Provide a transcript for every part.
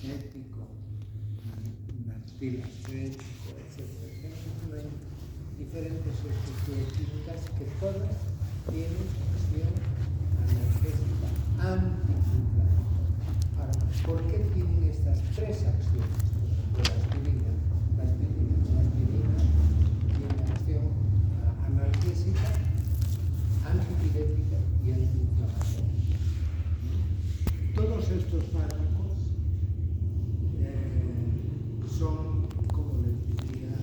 analgésico, antilastético, etc. Hay diferentes estructuras químicas que todas tienen acción analgésica antiinflamatoria. Ahora, ¿por qué tienen estas tres acciones? Por ejemplo, la aspirina tiene acción analgésica, antipirética y antiinflamatoria. Todos estos fármacos son, como les diría,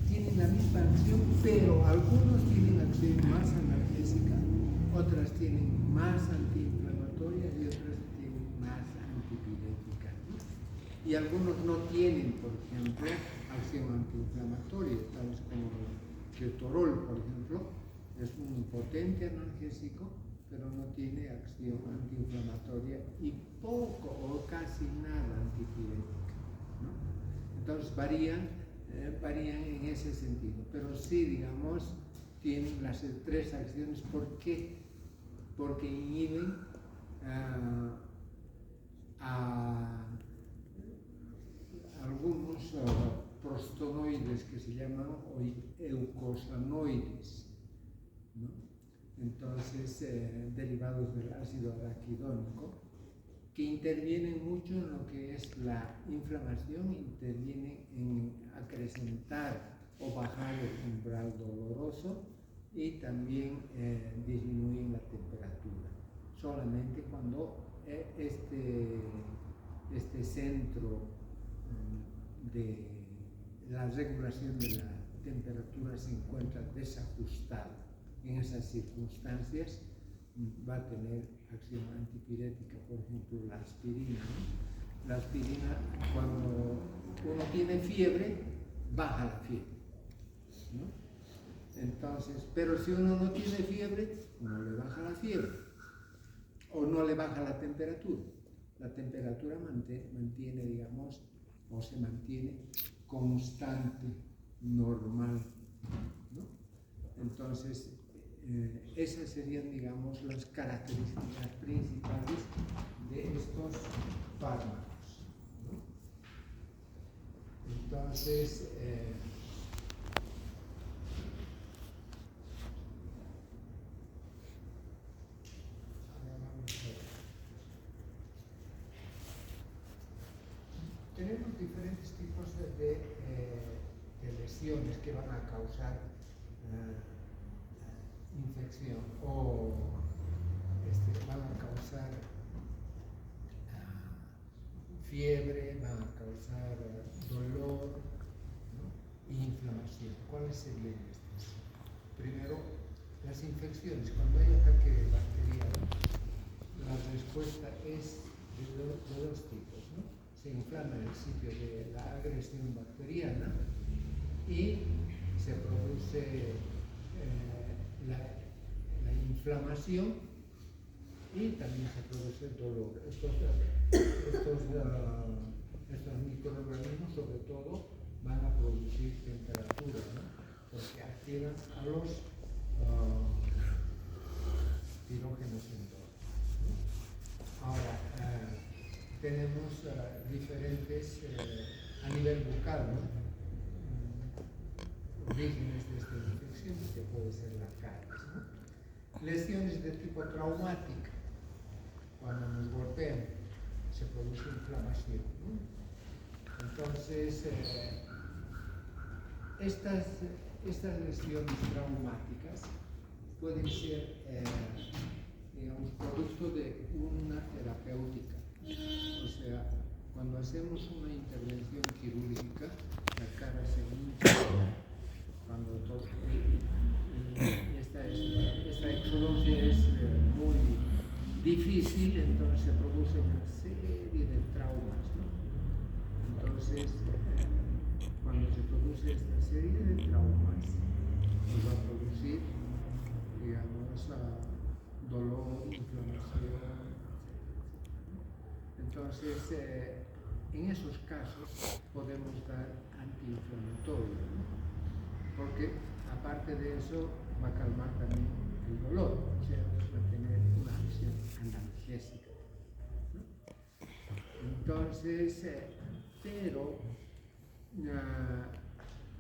tienen la misma acción, pero algunos tienen acción más analgésica, otras tienen más antiinflamatoria y otras tienen más antipirética, ¿no? Y algunos no tienen, por ejemplo, acción antiinflamatoria, tales como el ketorol, por ejemplo, es un potente analgésico, pero no tiene acción antiinflamatoria y poco o casi nada antipirética, ¿no? Entonces varían en ese sentido, pero sí, digamos, tienen las tres acciones. ¿Por qué? Porque inhiben a algunos prostonoides que se llaman eucosanoides, ¿no? Entonces, derivados del ácido araquidónico, que intervienen mucho en lo que es la inflamación, intervienen en acrecentar o bajar el umbral doloroso y también disminuyen la temperatura. Solamente cuando este centro de la regulación de la temperatura se encuentra desajustado. En esas circunstancias va a tener acción antipirética, por ejemplo, la aspirina, ¿no? La aspirina, cuando uno tiene fiebre, baja la fiebre, ¿no? Entonces, pero si uno no tiene fiebre, no le baja la fiebre, o no le baja la temperatura. La temperatura mantiene, digamos, o se mantiene constante, normal, ¿no? Entonces, esas serían, digamos, las características principales de estos fármacos, ¿no? Entonces, tenemos diferentes tipos de lesiones que van a causar infección o van a causar fiebre, van a causar dolor, ¿no? Y inflamación. ¿Cuáles serían estas? Primero, las infecciones. Cuando hay ataque bacteriano, la respuesta es de dos tipos, ¿no? Se inflama el sitio de la agresión bacteriana y se produce la inflamación y también se produce dolor. Estos microorganismos, sobre todo, van a producir temperatura, ¿no? Porque activan a los pirógenos endógenos, ¿no? Ahora, tenemos diferentes, a nivel bucal, ¿no? Orígenes de esta infección, que puede ser la caries, ¿no? Lesiones de tipo traumática. Cuando nos golpean, se produce inflamación, ¿no? Entonces, estas lesiones traumáticas pueden ser, digamos, producto de una terapéutica. O sea, cuando hacemos una intervención quirúrgica, la cara se hincha, cuando esta exodosia es muy difícil, entonces se produce una serie de traumas, ¿no? Entonces, cuando se produce esta serie de traumas, nos va a producir, digamos, dolor, inflamación. Entonces, en esos casos podemos dar antiinflamatorio, ¿no? Porque aparte de eso va a calmar también el dolor, o sea, va a tener una acción analgésica. Entonces, pero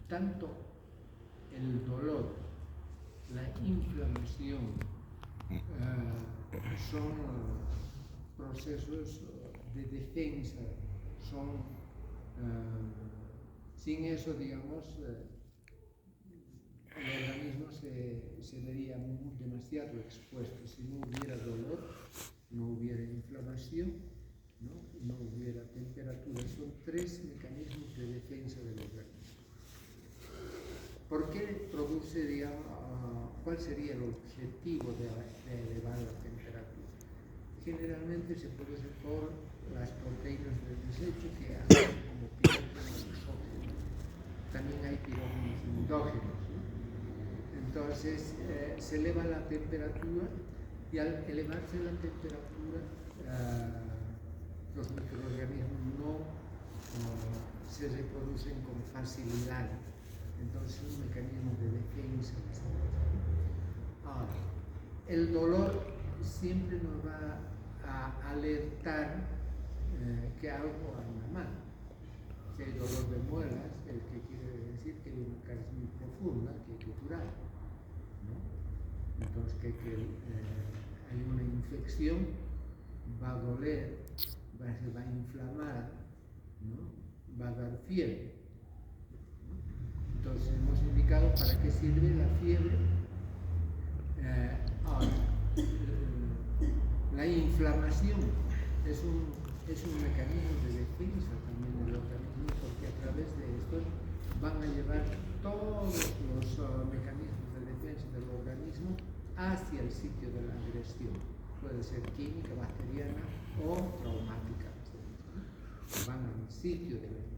tanto el dolor, la inflamación, son procesos de defensa, son, sin eso, digamos, el organismo se vería demasiado expuesto. Si no hubiera dolor, no hubiera inflamación, no hubiera temperatura. Son tres mecanismos de defensa del organismo. ¿Por qué produce, digamos, cuál sería el objetivo de elevar la temperatura? Generalmente se produce por las proteínas del desecho que actúan como pirógenos exógenos. También hay pirógenos endógenos, ¿no? Entonces se eleva la temperatura y al elevarse la temperatura los microorganismos no se reproducen con facilidad. Entonces es un mecanismo de defensa. Ahora, el dolor siempre nos va a alertar que algo anda mal. Si hay dolor de muelas, el que quiere decir que hay una caries muy profunda que hay que curar, ¿no? Entonces que hay una infección, va a doler, se va a inflamar, ¿no? Va a dar fiebre. Entonces hemos indicado para qué sirve la fiebre. Ahora, la inflamación es un mecanismo de defensa también del organismo, porque a través de esto van a llevar todos los mecanismos de defensa del organismo hacia el sitio de la agresión. Puede ser química, bacteriana o traumática. Van al sitio de la inflamación.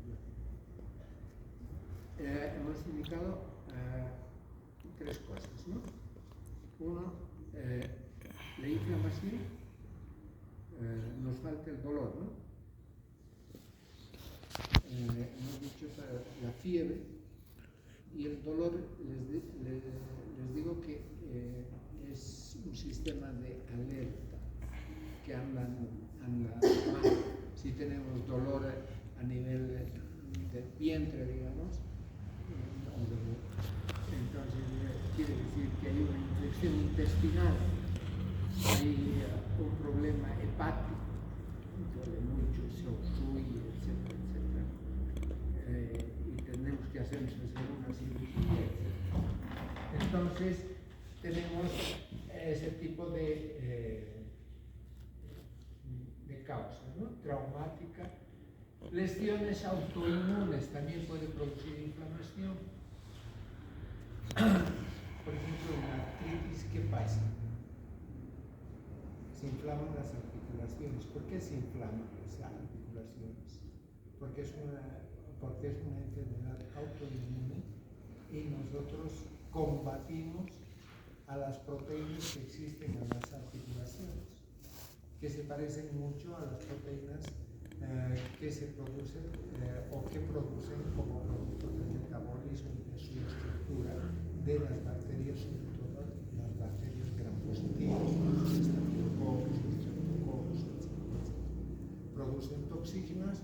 Hemos indicado tres cosas, ¿no? Uno, la inflamación, nos falta el dolor, ¿no? Hemos dicho la fiebre y el dolor, les digo que es un sistema de alerta que anda mal. Si tenemos dolor a nivel del vientre, digamos, entonces quiere decir que hay una infección intestinal, hay un problema hepático, duele mucho, se obstruye, etcétera, etcétera, y tenemos que hacernos una cirugía, etcétera. Entonces tenemos ese tipo de causas, ¿no? Traumática. Lesiones autoinmunes también puede producir inflamación. Por ejemplo, en la artritis, ¿qué pasa? Se inflaman las articulaciones. ¿Por qué se inflaman las articulaciones? Porque es una enfermedad autoinmune y nosotros combatimos a las proteínas que existen en las articulaciones, que se parecen mucho a las proteínas que se producen o que producen como producto del metabolismo y de su estructura de las bacterias, sobre todo las bacterias gram positivas, los estafilococos, los streptococcus, etc. Producen toxinas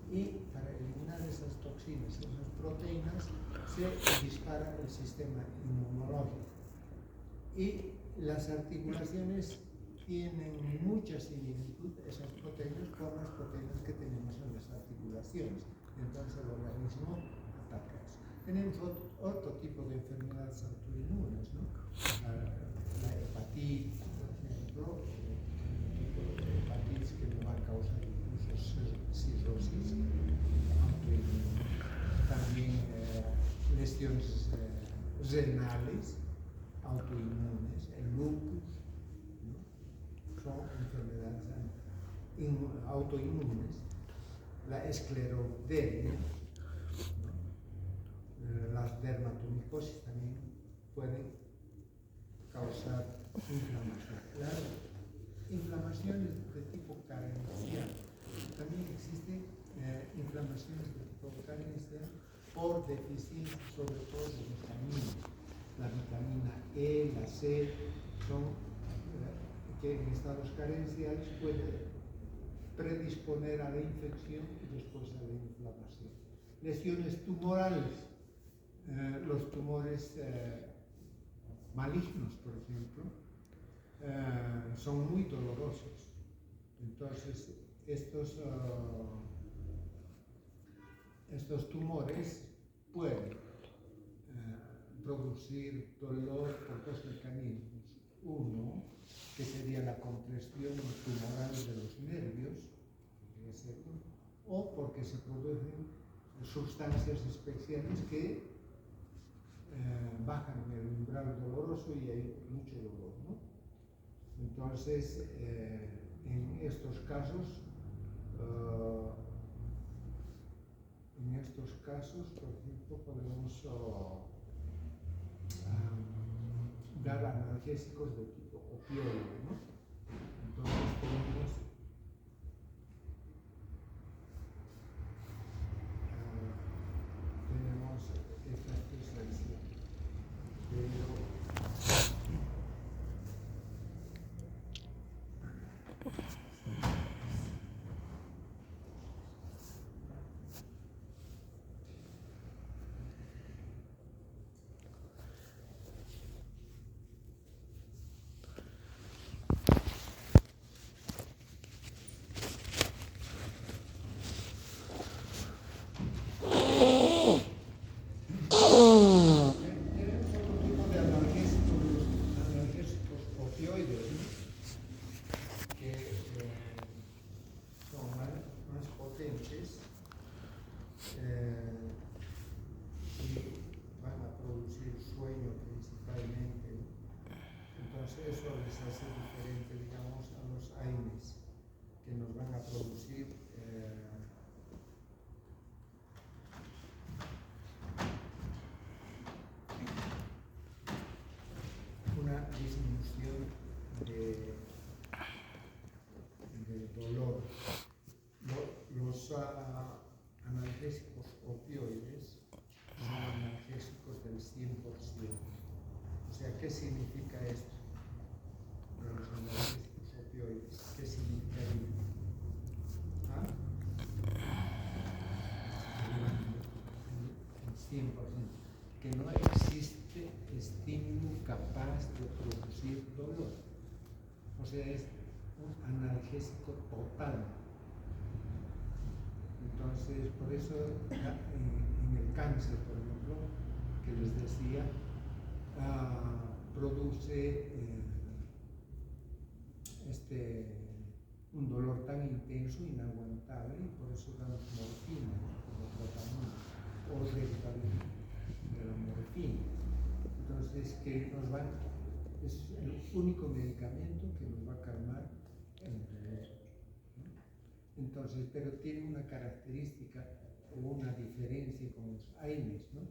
y para eliminar esas toxinas y esas proteínas se dispara el sistema inmunológico. Y las articulaciones tienen mucha similitud, esas proteínas, con las proteínas que tenemos en las articulaciones. Entonces el organismo ataca eso. Tenemos otro tipo de enfermedades autoinmunes, ¿no? La hepatitis, por ejemplo, un tipo de hepatitis que nos va a causar incluso cirrosis autoinmune. También lesiones renales autoinmunes, el lupus, son enfermedades autoinmunes, la esclerodermia, las dermatomicosis también pueden causar inflamación. Las inflamaciones de tipo carencial, también existen inflamaciones de tipo carencial por deficiencia, sobre todo de vitaminas. La vitamina E, la C, son que en estados carenciales puede predisponer a la infección y después a la inflamación. Lesiones tumorales, los tumores malignos, por ejemplo, son muy dolorosos. Entonces, estos tumores pueden producir dolor por dos mecanismos. Uno, que sería la compresión tumoral de los nervios, o porque se producen sustancias especiales que bajan el umbral doloroso y hay mucho dolor, ¿no? Entonces, en estos casos, por ejemplo, podemos dar analgésicos de tipo opioide, ¿no? Entonces tenemos estas tres acciones. Eso les hace diferente, digamos, a los AINES, que nos van a producir una disminución de dolor. Los analgésicos opioides son analgésicos del 100%. O sea, ¿qué significa esto? Los analgésicos opioides, ¿qué significaría? ¿Ah? El 100%. Que no existe estímulo capaz de producir dolor. O sea, es un analgésico total. Entonces, por eso en el cáncer, por ejemplo, que les decía, produce un dolor tan intenso, inaguantable, y por eso damos morfina como tratamiento, o ribavirin de la morfina. Entonces, es el único medicamento que nos va a calmar el dolor, ¿no? Entonces, pero tiene una característica o una diferencia con los AINES, ¿no?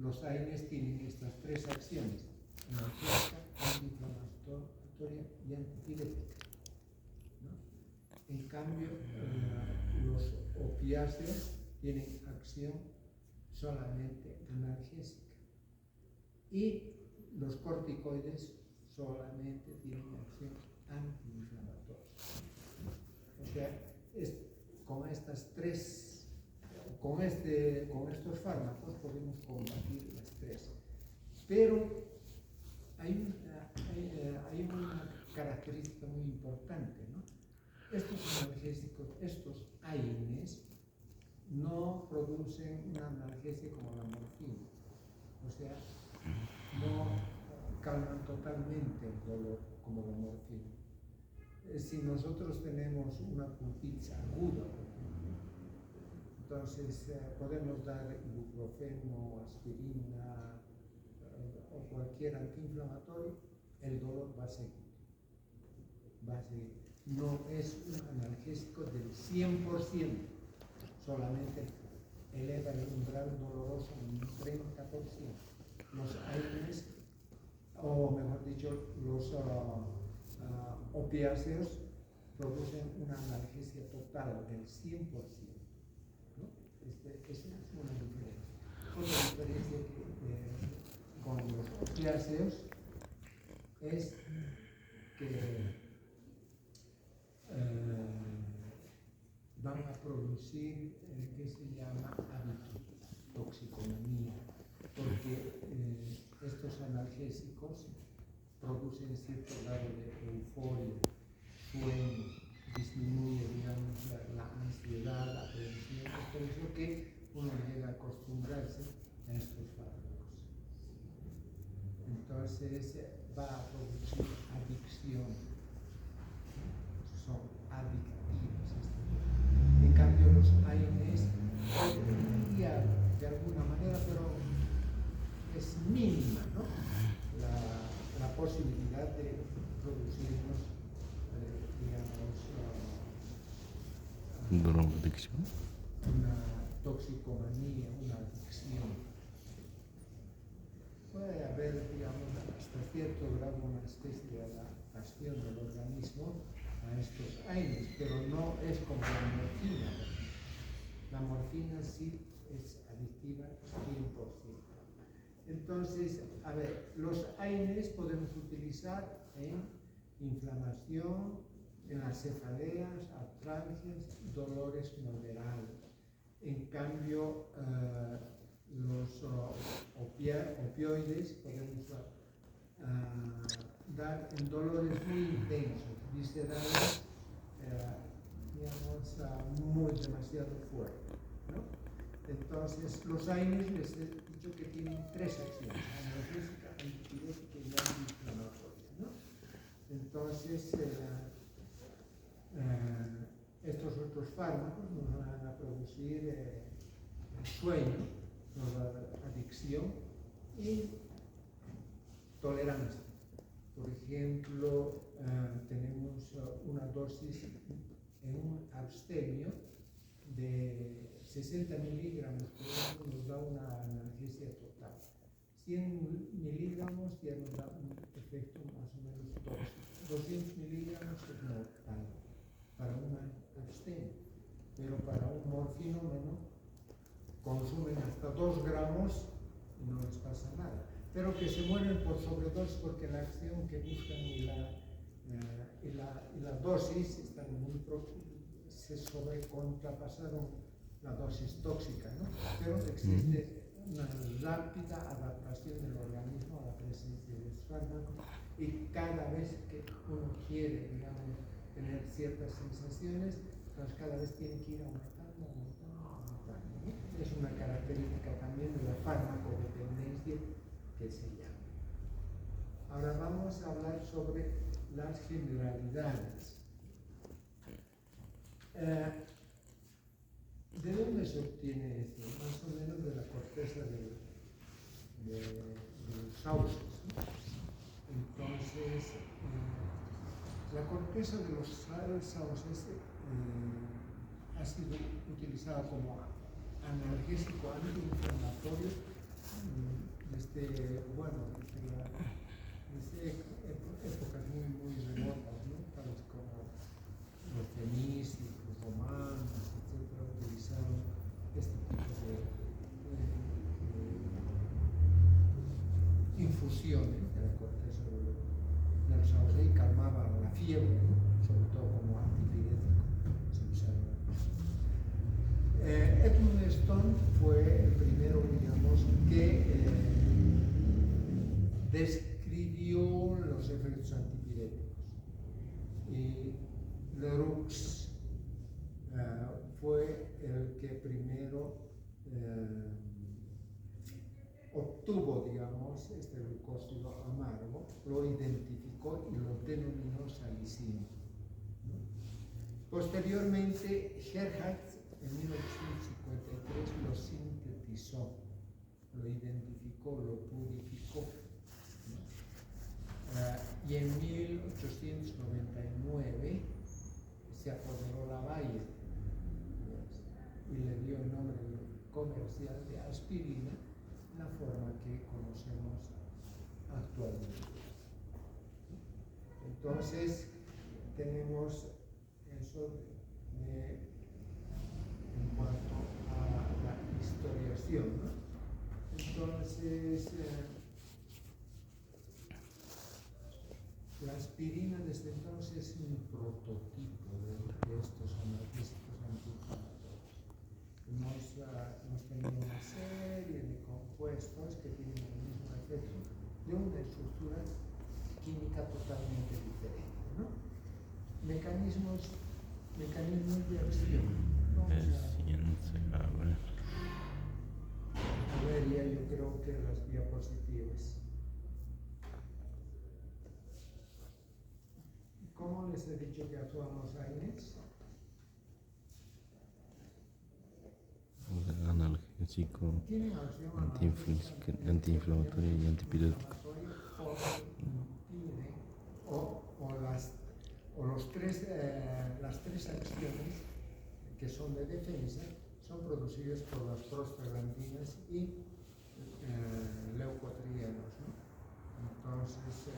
Los AINES tienen estas tres acciones: analgésica, antiinflamatoria y antipirética, ¿no? En cambio, los opiáceos tienen acción solamente analgésica y los corticoides solamente tienen acción antiinflamatoria. O sea, con estos fármacos podemos combatir las tres. Pero hay una característica muy importante, ¿no? Estos analgésicos, estos AINES, no producen una analgesia como la morfina. O sea, no calman totalmente el dolor como la morfina. Si nosotros tenemos una pupiza aguda, por ejemplo, entonces podemos dar ibuprofeno, aspirina o cualquier antiinflamatorio, el dolor va a seguir. No es un analgésico del 100%, solamente eleva el umbral doloroso un 30%. Los AINES, o mejor dicho, los opiáceos, producen una analgesia total del 100%, ¿no? Esa es una diferencia. Otra diferencia con los opiáceos es que producir que se llama toxicomanía, porque estos analgésicos producen cierto grado de euforia, sueño, disminuye, digamos, la ansiedad, la atención. Es por eso que uno llega a acostumbrarse a estos fármacos. Entonces va a producir adicción. Son adictivas. En cambio, los AINES podría de alguna manera, pero es mínima, ¿no? La posibilidad de producirnos, digamos, drogadicción, una toxicomanía, una adicción. Puede haber, digamos, hasta cierto grado una especie de adaptación del organismo a estos AINES, pero no es como la morfina. La morfina sí es adictiva 100%. Entonces, a ver, los AINES podemos utilizar en inflamación, en las cefaleas, artralgias, dolores moderados. En cambio, los opioides podemos dar en dolores muy intensos, viscerales, digamos, muy demasiado fuertes, ¿no? Entonces, los AINES les he dicho que tienen tres acciones: analgésica, antipirética y antiinflamatoria, ¿no? Entonces, estos otros fármacos nos van a producir sueño, nos va a dar adicción y tolerancia. Por ejemplo, tenemos una dosis en un abstemio de 60 miligramos, por ejemplo, nos da una analgesia total. 100 miligramos ya nos da un efecto más o menos tóxico. 200 miligramos es mortal para un abstemio, pero para un morfinómeno consumen hasta 2 gramos y no les pasa nada. Pero que se mueren por sobredosis porque la acción que buscan y la dosis están muy se sobrecontrapasaron la dosis tóxica, ¿no? Pero existe una rápida adaptación del organismo a la presencia de los fármacos y cada vez que uno quiere, digamos, tener ciertas sensaciones, pues cada vez tiene que ir aumentando, ¿no? Es una característica también de la farmacodependencia que se llama. Ahora vamos a hablar sobre las generalidades. ¿De dónde se obtiene esto? Más o menos de la corteza de los sauces, ¿no? Entonces, la corteza de los sauces ha sido utilizada como analgésico antiinflamatorio desde épocas muy remotas, ¿no? Tales como los fenicios, los romanos, etcétera, utilizaron este tipo de infusiones de la corteza de los sauces y calmaba la fiebre, ¿no? Sobre todo como antipirético se usaba. Edmund Stone fue el primero, digamos, que describió los efectos antipiréticos. Y Leroux fue el que primero obtuvo, digamos, este glucósido amargo, lo identificó y lo denominó salicina, ¿no? Posteriormente, Gerhardt en 1853 lo sintetizó, lo identificó, lo purificó, ¿no? Y en 1899 se apoderó la Bayer y le dio el nombre comercial de aspirina, la forma que conocemos actualmente. Entonces, tenemos eso en cuanto a la historiación, ¿no? Entonces, la aspirina desde entonces es un prototipo de estos analgésicos antiinflamatorios. compuestos que tienen el mismo efecto de una estructura química totalmente diferente, ¿no? Mecanismos de acción. A ver, ya yo creo que las diapositivas. ¿Cómo les he dicho que actúan los AINES? Analgésico, antiinflamatorio y antipirético. Las tres acciones que son de defensa son producidas por las prostaglandinas y leucotrienos, ¿no? Entonces,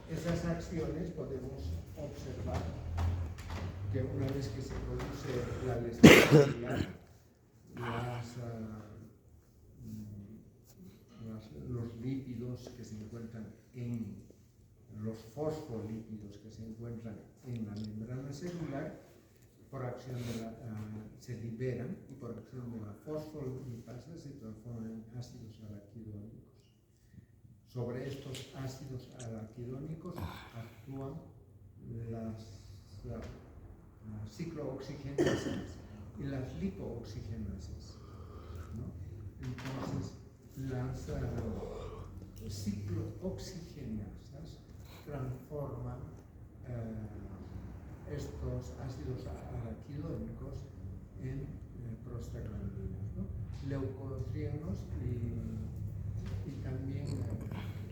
esas acciones podemos observar que una vez que se produce la lesión celular, los lípidos que se encuentran los fosfolípidos que se encuentran en la membrana celular, por acción se liberan y por acción de la fosfolipasa se transforman en ácidos araquidónicos. Sobre estos ácidos araquidónicos actúan las ciclooxigenasas y las lipooxigenasas, ¿no? Entonces, las ciclooxigenasas transforman estos ácidos araquidónicos en prostaglandinas, ¿no? Leucotrienos y también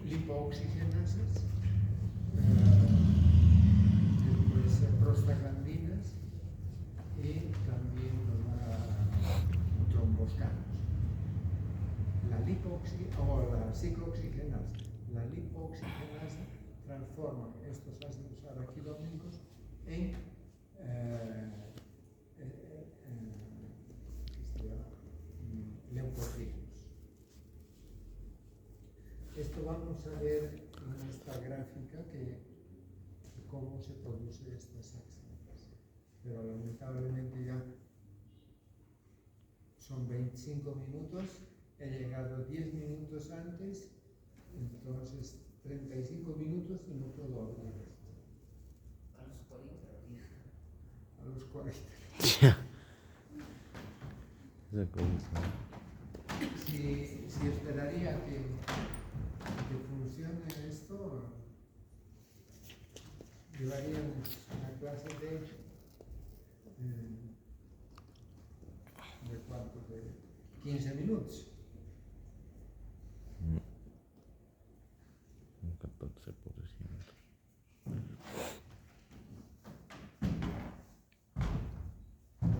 lipooxigenasas, prostaglandinas y también tromboscanos. La ciclooxigenasa, la lipooxigenasa transforma estos ácidos araquidónicos en leucotrienos. Esto vamos a ver en esta gráfica cómo se producen estas acciones. Pero lamentablemente ya son 25 minutos, he llegado 10 minutos antes, entonces 35 minutos y no puedo abrir esto. A los 40 días. A los 40. Si esperaría que funcione esto, llevaríamos una clase de cuánto, de 15 minutos. Un 14%.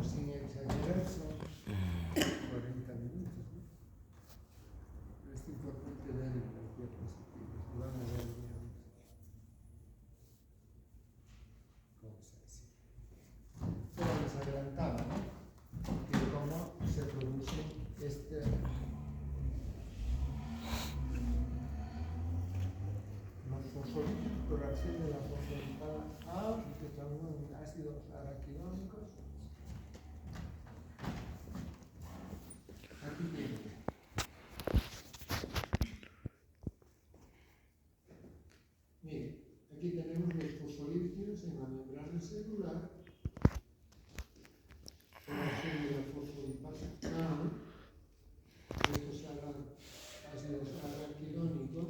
Sin exagerar, son 40 minutos, ¿no? Es importante ver las diapositivas. Van a ver, digamos, cómo se hace. Pero les adelantaba, ¿no? Que cómo se produce los fosfolípidos por acción de la fosfolipasa A, que transforman en ácidos araquidónicos. Aquí tienen. Mire, aquí tenemos los fosfolípidos en la membrana celular por acción de la fosfolipasa A. Estos ácidos araquidónicos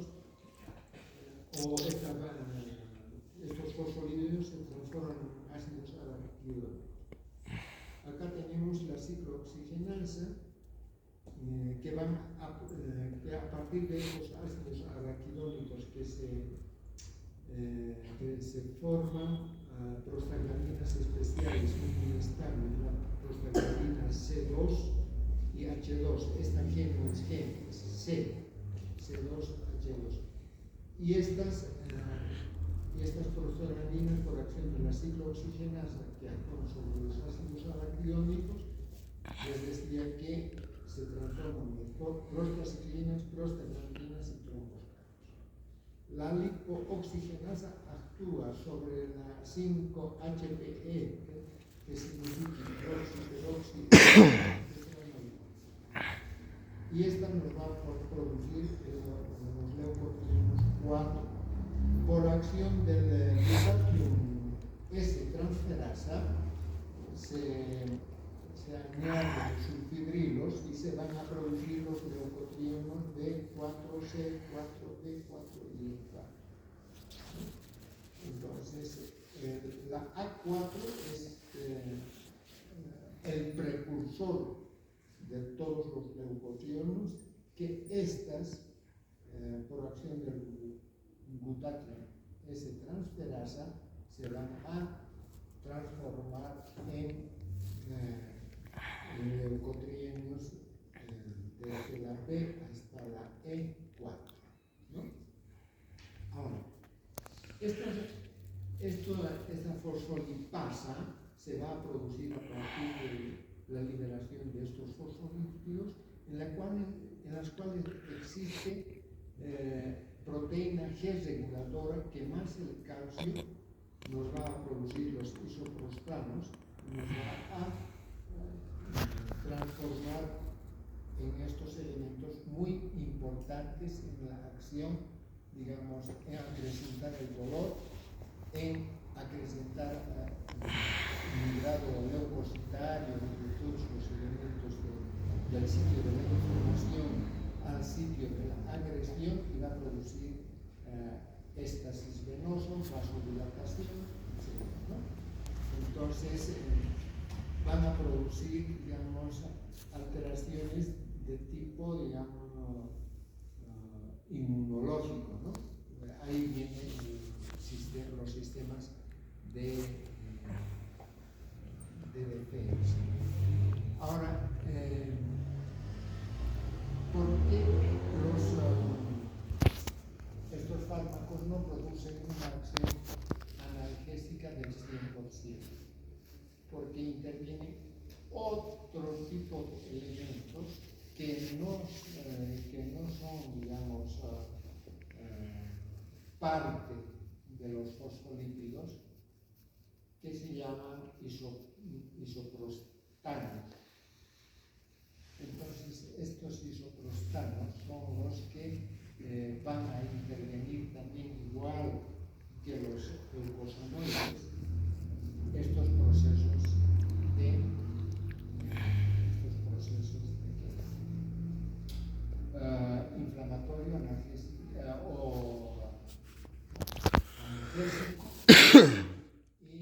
estos fosfolípidos se transforman en ácidos araquidónicos. Acá tenemos la ciclooxigenasa que a partir de estos ácidos araquidónicos que se forman prostaglandinas especiales muy estables, la prostaglandina C2 y H2. Esta G no es G, es C, C2H2. Y estas prostaglandinas, por acción de la ciclooxigenasa que actúan sobre los ácidos araquidónicos, les decía que se transforman en prostaciclinas, prostaglandinas y tromboscanos. La lipooxigenasa actúa sobre la 5-HPE que signifique peróxido, y esta nos va a producir los leucotrienos 4 por acción del glutatión S transferasa. Se añaden sulfidrilos y se van a producir los leucotrienos B4C, 4B, 4I, 4. Entonces, la A4 es el precursor de todos los leucotrienos, que estas, por acción del glutatión S transferasa, se van a transformar en leucotrienos desde la B hasta la E4, ¿no? Ahora, esta fosfolipasa se va a producir a partir de la liberación de estos fosfolípidos, en las cuales existe proteína G reguladora que más el calcio nos va a producir los isoprostanos, nos va a transformar en estos elementos muy importantes en la acción, digamos, en acrecentar el dolor, en acrecentar el grado leucocitario de todos los elementos del sitio de la inflamación al sitio de la agresión, y va a producir éxtasis venoso, vasodilatación, etc., ¿no? Entonces, van a producir, digamos, alteraciones de tipo, digamos, inmunológico, ¿no? Ahí vienen los sistemas de defensa. Ahora, ¿por qué estos fármacos no producen una acción analgésica del 100%? Porque intervienen otro tipo de elementos que no son, digamos, parte de los fosfolípidos, que se llaman isoprostanos. Entonces, estos isoprostanos son los que van a intervenir también, igual que los glucosanoides, estos procesos de inflamatorio, analgésico y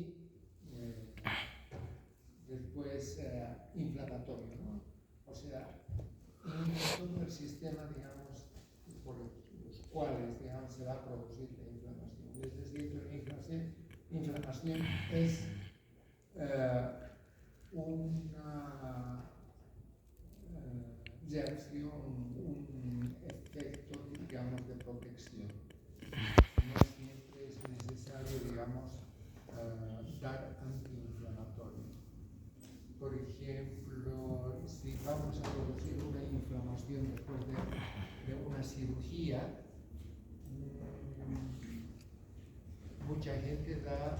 después inflamatorio, ¿no? O sea, en todo el sistema, digamos, por los cuales, digamos, se va a producir la inflamación. Es decir, la inflamación es una reacción, un efecto, digamos, de protección. No siempre es necesario, digamos, dar antiinflamatorio. Por ejemplo, si vamos a producir una inflamación después de una cirugía, mucha gente da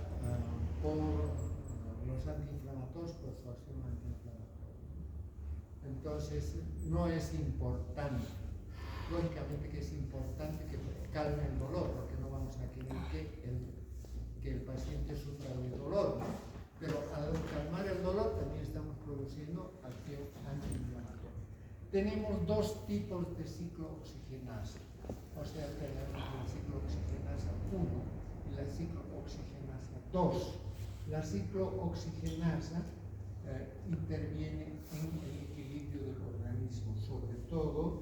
por los antiinflamatorios por su acción antiinflamatoria. Entonces, no es importante. Lógicamente que es importante que calme el dolor, porque no vamos a querer que el paciente sufra de dolor, ¿no? Pero al calmar el dolor también estamos produciendo acción antiinflamatoria. Tenemos dos tipos de ciclooxigenasa. O sea, tenemos la ciclooxigenasa 1 y la ciclooxigenasa 2. La ciclooxigenasa interviene en el equilibrio del organismo, sobre todo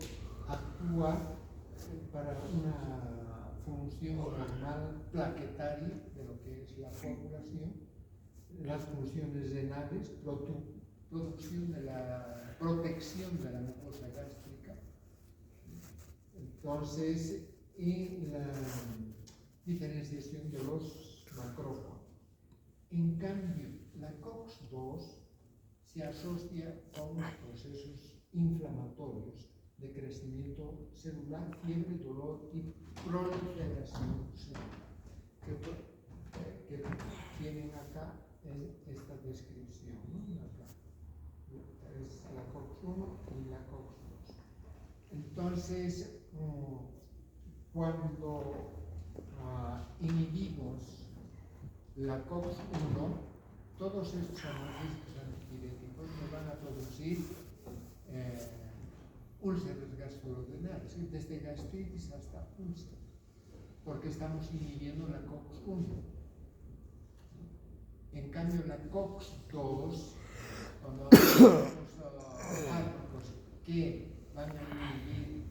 actúa para una función normal plaquetaria de lo que es la coagulación, las funciones renales, protección de la mucosa gástrica, entonces, y la diferenciación de los macrófagos. En cambio, la COX-2 se asocia con los procesos inflamatorios de crecimiento celular, fiebre, dolor y proliferación celular, que tienen acá esta descripción, ¿no? Acá. Es la COX-1 y la COX-2. Entonces, cuando inhibimos la COX-1, todos estos analgésicos antipiréticos nos van a producir úlceras gastroduodenales, desde gastritis hasta úlceras, porque estamos inhibiendo la COX-1. En cambio, la COX-2, cuando hablamos fármacos que van a inhibir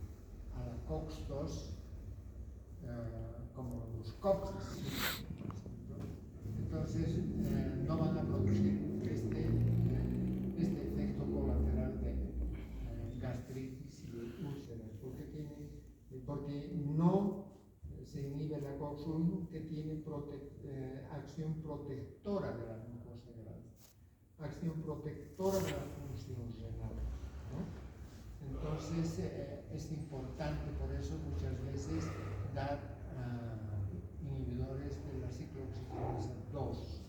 a la COX-2, como los COX, entonces no van a producir este efecto colateral de gastritis y úlceras, porque no se inhibe la COX-1, que tiene acción protectora de la glucosa grande, acción protectora de la función renal, ¿no? Entonces es importante por eso muchas veces dar inhibidores de la ciclooxigenasa 2.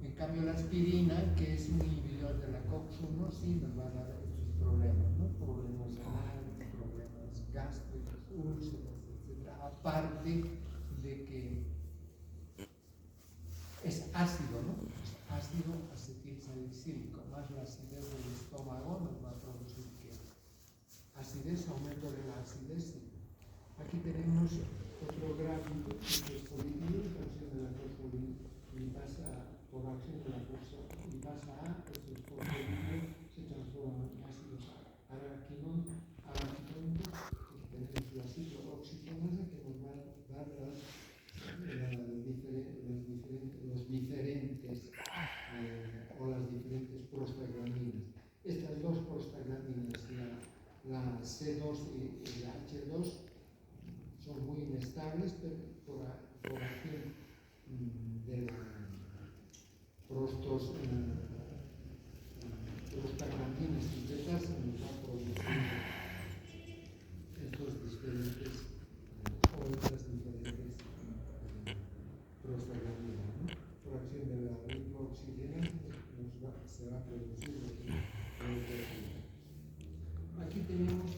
En cambio, la aspirina, que es un inhibidor de la COX-1, sí nos va a dar estos problemas, ¿no? Problemas renales, problemas gástricos, úlceras, etc. Aparte de que es ácido, ¿no? Es ácido acetilsalicílico, más la acidez del estómago nos va a producir que acidez, aumento de la acidez. Aquí tenemos otro gráfico de fosfolípidos, acción de la fosfolipasa por acción de la fosfolipasa A, estos fosfolípidos se transforman en ácidos araquidónicos. Aquí tenemos la ciclooxigenasa que nos va a dar los diferentes o las diferentes prostaglandinas. Estas dos prostaglandinas, la C2 y la H2, son muy inestables, pero por acción de la prostaglandina sintetasa nos va a producir estos diferentes o estas diferentes prostaglandinas, ¿no? Por acción de la ciclooxigenasa se va a producir lo que aquí tenemos,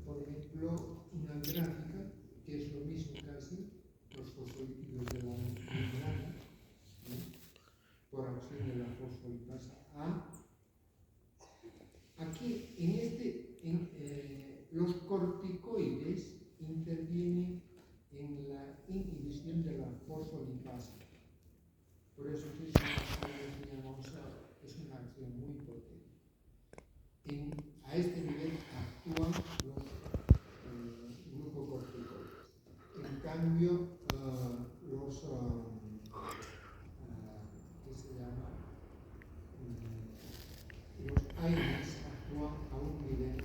por ejemplo, una gráfica que es lo mismo casi, los fosfolípidos de la membrana, ¿no? Por acción de la fosfolipasa A. Aquí, los corticoides intervienen en la inhibición de la fosfolipasa. Por eso es una acción muy potente. A este nivel actúan los glucocorticoides. En cambio, los ¿qué se llama? Los AINES actúan a un nivel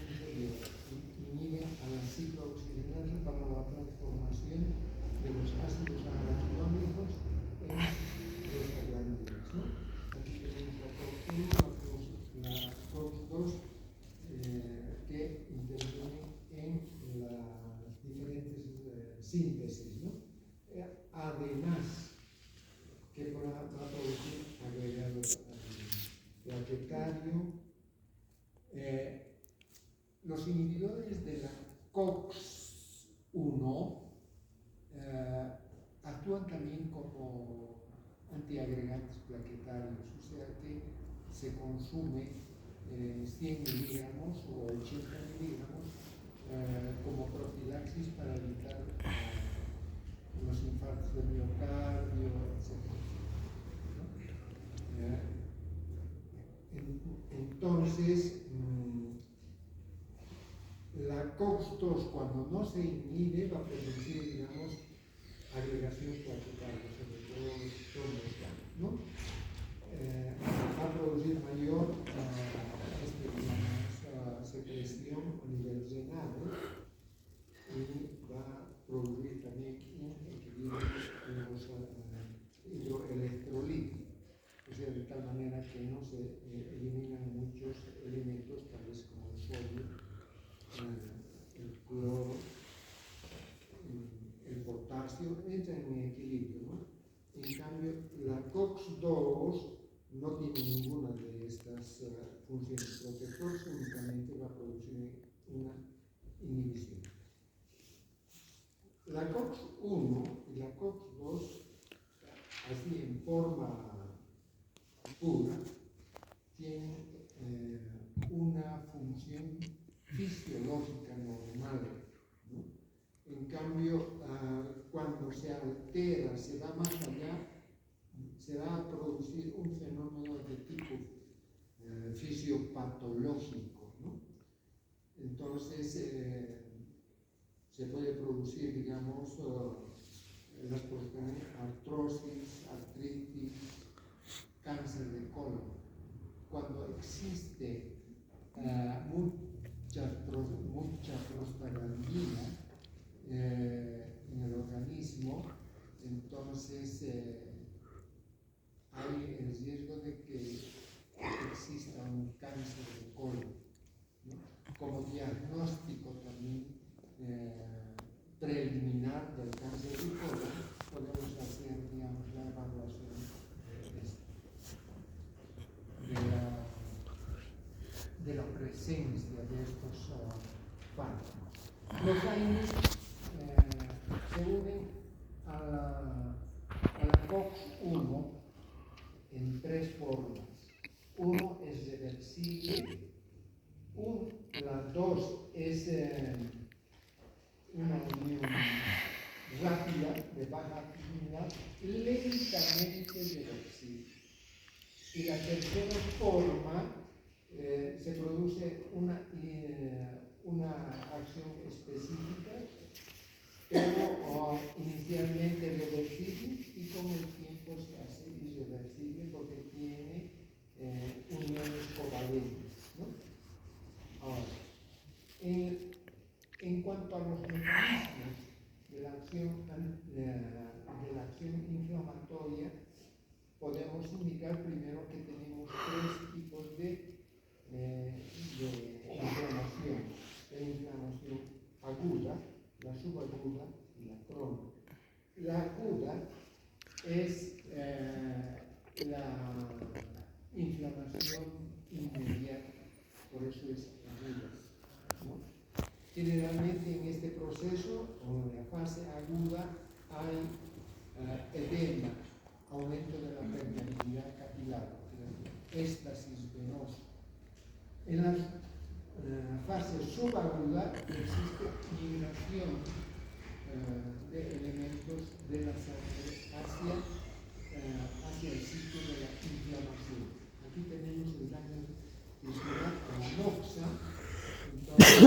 inferior y inhiben a la ciclooxigenasa para la transformación de los ácidos araquidónicos en prostaglandinas, ¿no? Aquí tenemos la COX-1, la COX-2, que intervienen en las diferentes síntesis, ¿no? Además, que va a producir agregados plaquetario. Los inhibidores de la COX-1 actúan también como antiagregantes plaquetarios, o sea que se consume 100 miligramos o 80 miligramos como profilaxis para evitar los infartos de miocardio, etc. ¿No? Entonces, la COX-2, cuando no se inhibe, va a producir, digamos, agregación plaquetaria, sobre todo los trombos, ¿no? Va a producir mayor secreción a nivel renal, ¿no? Y va a producir también un equilibrio en los hidroelectrolitos, o sea, de tal manera que no se eliminan muchos elementos, tales como el sodio, el cloro, el potasio, entran en equilibrio. COX-2 no tiene ninguna de estas funciones protectoras, únicamente va a producir una inhibición. La COX-1 y la COX-2, así en forma pura, tienen una función fisiológica normal, ¿no? En cambio, cuando se altera, se va más allá, se va a producir un fenómeno de tipo fisiopatológico, ¿no? Entonces, se puede producir, digamos, las artrosis, artritis, cáncer de colon. Cuando existe mucha prostaglandina en el organismo, entonces hay el riesgo de que exista un cáncer de colon, ¿no? Como diagnóstico también preliminar del cáncer de colon, podemos hacer, digamos, la evaluación de la presencia de estos fármacos. Los AINES se unen a la COX-1 en tres formas. Uno es reversible, la 2 es una unión rápida, de baja actividad, lentamente reversible. Y la tercera forma se produce una acción específica, pero inicialmente reversible y con el tiempo se hace irreversible porque tiene uniones covalentes, ¿no? Ahora, en cuanto a los mecanismos de la acción inflamatoria, podemos indicar primero que tenemos tres tipos de inflamación. La inflamación aguda, la subaguda y la crónica. La aguda es la inflamación inmediata, por eso es aguda, ¿no? Generalmente en este proceso, o en la fase aguda, hay edema, aumento de la permeabilidad capilar, éstasis venosa. En la fase subaguda existe migración de elementos de la sangre hacia el sitio de la inflamación. Aquí tenemos el daño celular con la moxa. Entonces,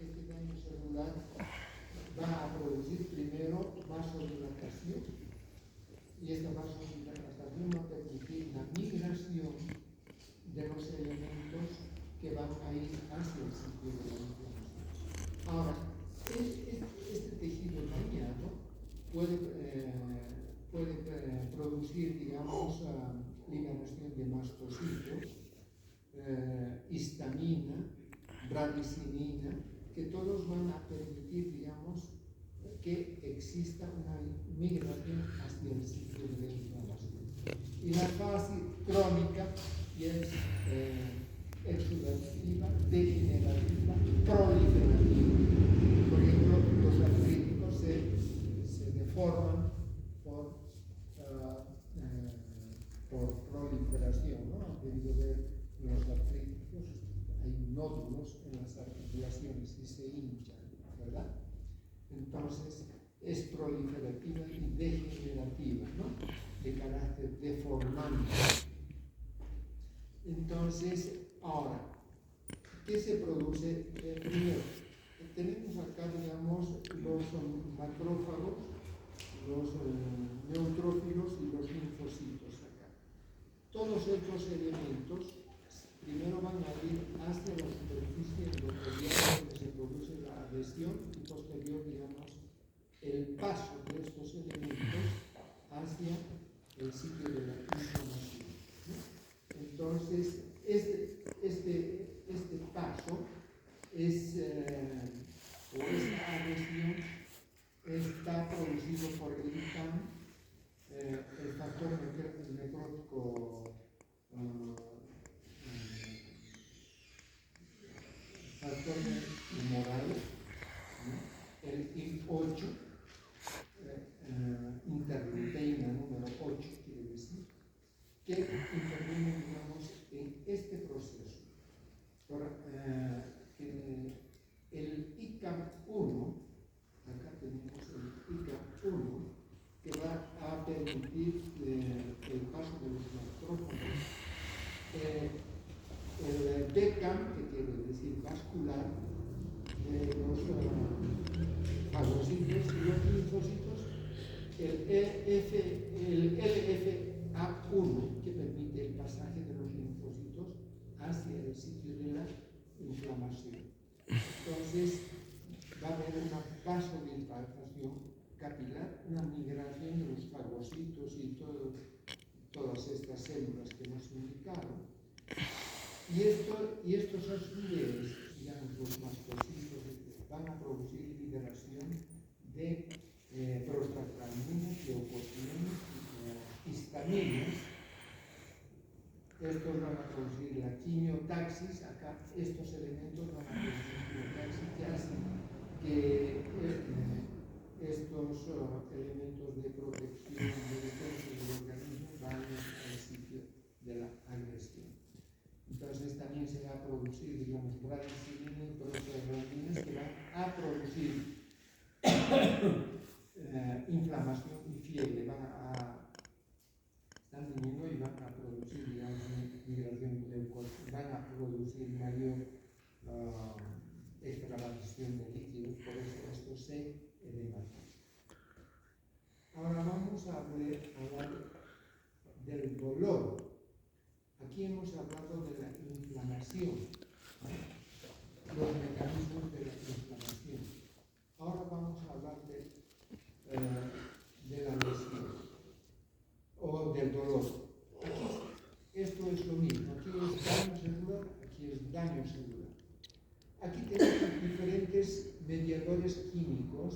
este daño celular va a producir primero vasodilatación, y esta vasodilatación va a permitir la migración de los elementos que van a ir hacia el sitio de la inflamación. Ahora, este tejido dañado puede producir, digamos, liberación de mastocitos, histamina, bradicinina, que todos van a permitir, digamos, que exista una migración hacia el sitio de la inflamación. Y la fase crónica ya es exudativa, degenerativa, proliferativa. Por ejemplo, los artríticos se deforman por proliferación, ¿no? Debido a ver los artríticos, hay nódulos en las articulaciones y se hinchan, ¿verdad? Entonces, es proliferativa y degenerativa, ¿no? De carácter deformante. Entonces, ahora, ¿qué se produce? Primero, tenemos acá, digamos, los macrófagos, los neutrófilos y los linfocitos acá. Todos estos elementos primero van a ir hacia la superficie endotelial donde se produce la adhesión y posterior, digamos, el paso de estos elementos hacia el sitio de la inflamación, ¿no? Entonces, este paso es, o esta adhesión está producido por el ICAM, el factor necrótico permitir el paso de los macrófagos. El BCAM, que quiere decir vascular, de los fagocitos y los linfocitos, el LFA1, que permite el pasaje de los linfocitos hacia el sitio de la inflamación. Entonces, va a haber una vasodilatación capilar, una migración de los fagocitos y todas estas células que hemos indicado. Y estos a su vez, digamos, los mastocitos van a producir liberación de prostaglandinas, leucotrienas, histaminas. Estos van a producir la quimiotaxis. Acá estos elementos van a producir quimiotaxis que hacen que estos elementos de protección de defensa del organismo vayan al sitio de la agresión. Entonces también se va a producir, digamos, brancilina y prostaglandinas que van a producir inflamación y fiebre, están viniendo y van a producir, digamos, migración de leucocitos, van a producir mayor extravasión de líquidos, por eso esto se eleva. Ahora vamos a hablar del dolor. Aquí hemos hablado de la inflamación, los mecanismos de la inflamación. Ahora vamos a hablar de la lesión o del dolor. Aquí esto es lo mismo. Aquí es daño celular, aquí es daño celular. Aquí tenemos diferentes mediadores químicos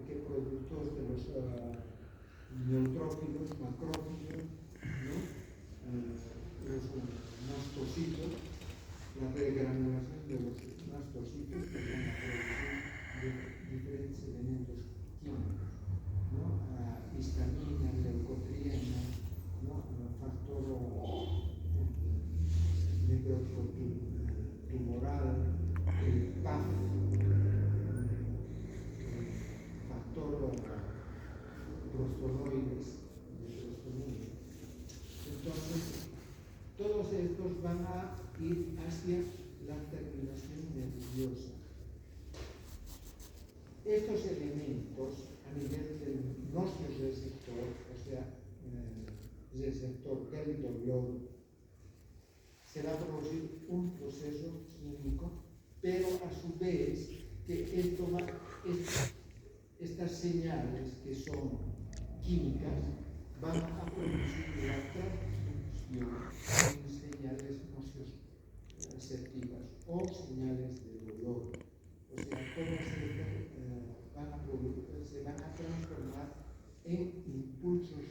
que productos de los neutrófilos, macrófilos, ¿no? Los mastocitos, la regranulación de los mastocitos que van a producir diferentes elementos químicos, ¿no? Histamina, leucotriena, ¿no? Factor tumoral, el PAF, factor prostanoides, entonces todos estos van a ir hacia la terminación nerviosa. Estos elementos a nivel del nocioreceptor, o sea, receptor del dolor, se va a producir un proceso químico, pero a su vez que estas señales que son químicas van a producir la transducción en señales nocioreceptivas o señales de dolor. O sea, todas estas se van a transformar en impulsos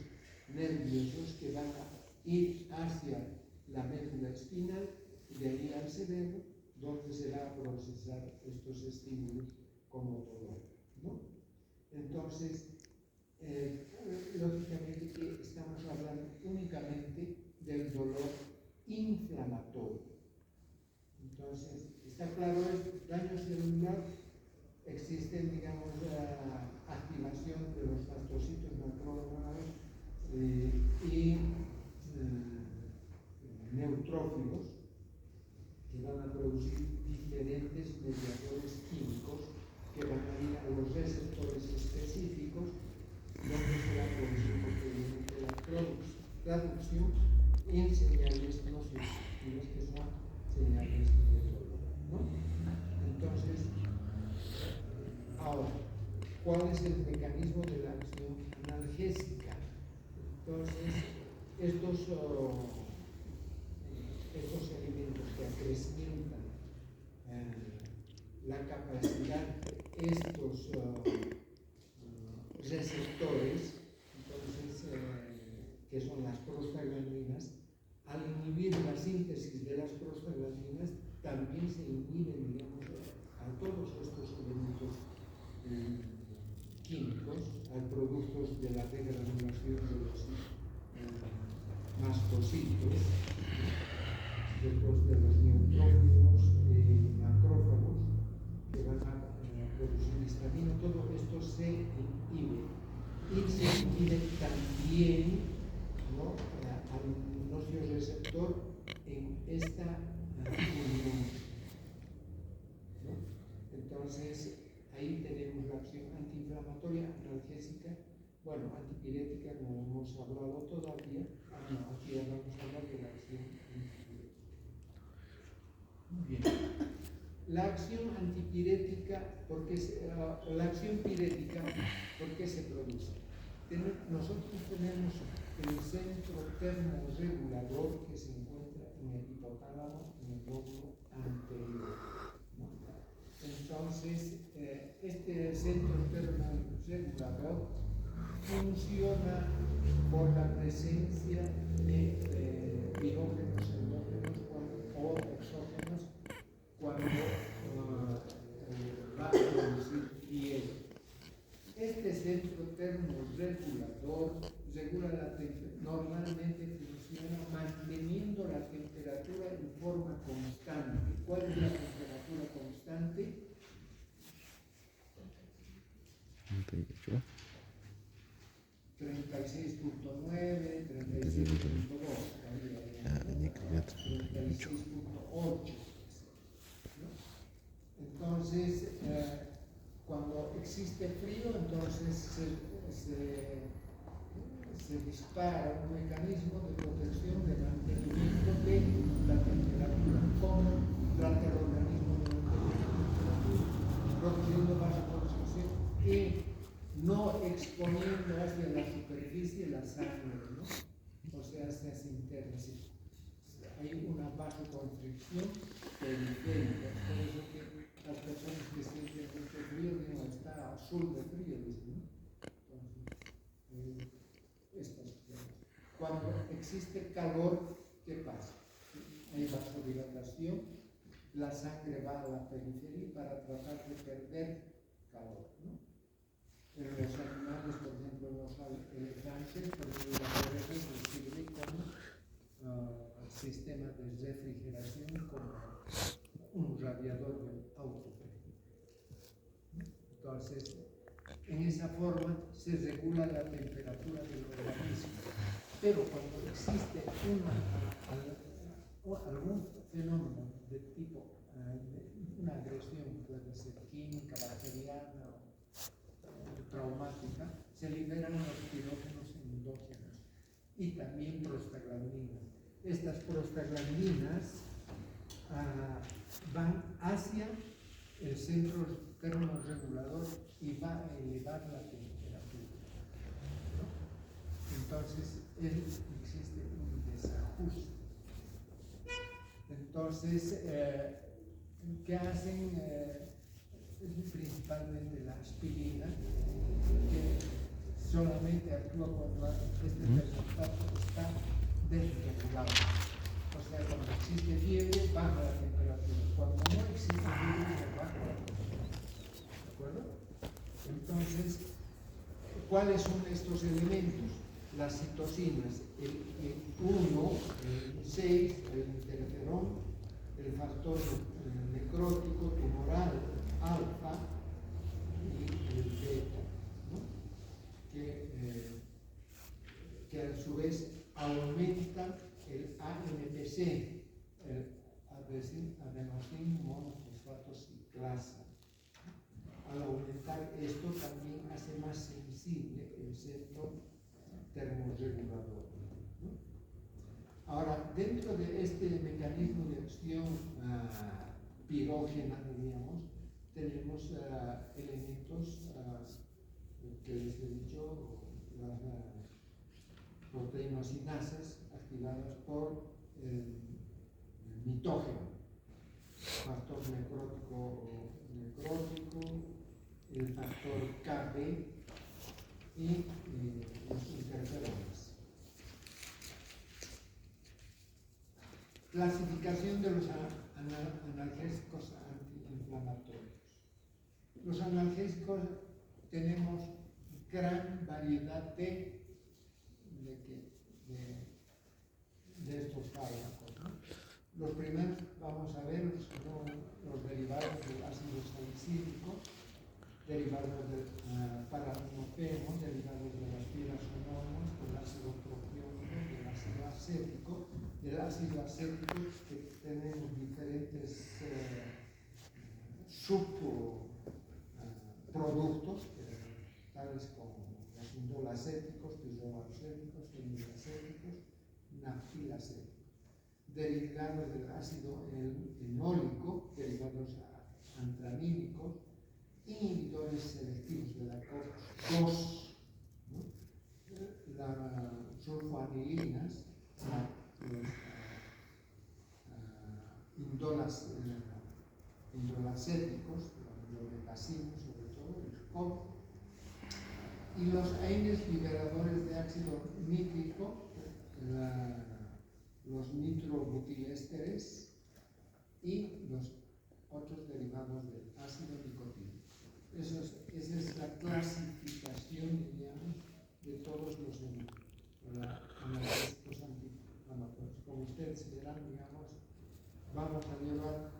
nerviosos que van a ir hacia la médula espinal y de ahí al cerebro, donde se va a procesar estos estímulos como dolor, ¿no? Entonces, lógicamente que estamos hablando únicamente del dolor inflamatorio. Entonces, está claro, es daño celular, existen, digamos, activación de los mastocitos macrófagos y neutrófilos que van a producir diferentes mediadores químicos que van a ir a los receptores específicos donde se va a producir posteriormente la traducción en señales nociceptivas que son señales de dolor, ¿no? Entonces, ahora, ¿cuál es el mecanismo de la acción analgésica? Entonces, estos elementos que acrecientan la capacidad de estos receptores, entonces, que son las prostaglandinas, al inhibir la síntesis de las prostaglandinas, también se inhiben, digamos, a todos estos elementos químicos, a productos de la degranulación de los mastocitos, después de los neutrófilos y macrófagos que van a producir histamina. Todo esto se inhibe y se impide también, ¿no?, al nocioreceptor en esta unión, ¿no? Entonces, ahí tenemos la acción antiinflamatoria, analgésica, bueno, antipirética no hemos hablado todavía. No, aquí ya vamos a hablar de la acción antipirética. Bien. La acción antipirética, la acción pirética, ¿por qué se produce? Nosotros tenemos el centro termorregulador que se encuentra en el hipotálamo, en el lóbulo anterior, ¿no? Entonces, este centro termorregulador funciona por la presencia de pirógenos endógenos o exógenos cuando va a producir fiebre. Este centro termorregulador normalmente funciona manteniendo la temperatura en forma constante. ¿Cuál es la temperatura constante? 38. 36.9, 36.2, 36.8. Entonces, cuando existe frío, entonces se dispara un mecanismo de protección, de mantenimiento de la temperatura, como trata el organismo de mantener la temperatura, produciendo vasoconstricción y no exponiendo hacia la superficie la sangre, ¿no? O sea, hacia su interna. Hay una vasoconstricción periférica, por eso que las personas que sienten mucho frío, digo, está azul de frío, dicen, ¿no? Entonces, cuando existe calor, ¿qué pasa? Hay vasodilatación, la sangre va a la periferia para tratar de perder calor, ¿no? En los animales, por ejemplo, los elefantes, por ejemplo, la cerveza sirve como sistema de refrigeración, como un radiador de auto. Entonces, en esa forma se regula la temperatura del organismo. Pero cuando existe algún fenómeno de tipo, una agresión, puede ser química, bacteriana o traumática, se liberan los pirógenos endógenos y también prostaglandinas. Estas prostaglandinas van hacia el centro termorregulador y va a elevar la temperatura, ¿no? Entonces, existe un desajuste. Entonces, ¿qué hacen? Principalmente la aspirina, que solamente actúa cuando este resultado está desregulado. O sea, cuando existe fiebre, baja la temperatura. Cuando no existe fiebre, baja la temperatura. ¿De acuerdo? Entonces, ¿cuáles son estos elementos? Las citocinas, el 1, el 6, el interferón, el factor necrótico tumoral alfa y el beta, ¿no? que a su vez aumenta el AMPC, el adenosín monofosfato ciclasa. Al aumentar esto también hace más sensible el centro termorregulador, ¿no? Ahora, dentro de este mecanismo de acción pirógena, diríamos, tenemos elementos que les he dicho, las proteínas sinasas activadas por el mitógeno, factor necrótico, el factor KB y los interferones. Clasificación de los analgésicos antiinflamatorios. Los analgésicos tenemos gran variedad de estos fármacos, ¿no? Los primeros, vamos a ver, son los derivados del ácido salicílico, derivados del parabenofeno, derivados de las fibras el ácido acético, que tenemos diferentes subproductos, tales como los indolacéticos, pisolacéticos, fenilacéticos, naftilacéticos, derivados del ácido enólico, derivados antramínicos, inhibidores selectivos de la COX-2, ¿no? Las sulfoanilinas, los indolacéticos, los metasinos sobre todo, el COP, y los AINES liberadores de ácido nítrico, los nitrobutylésteres y los otros derivados del ácido nicotínico. Esa es la clasificación, diríamos, de todos los analgésicos antiinflamatorios. Como ustedes verán, digamos, vamos a llevar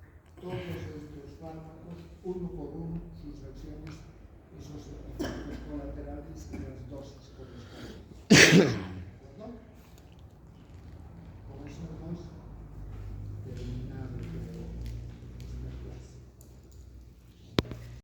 todos estos fármacos uno por uno, sus acciones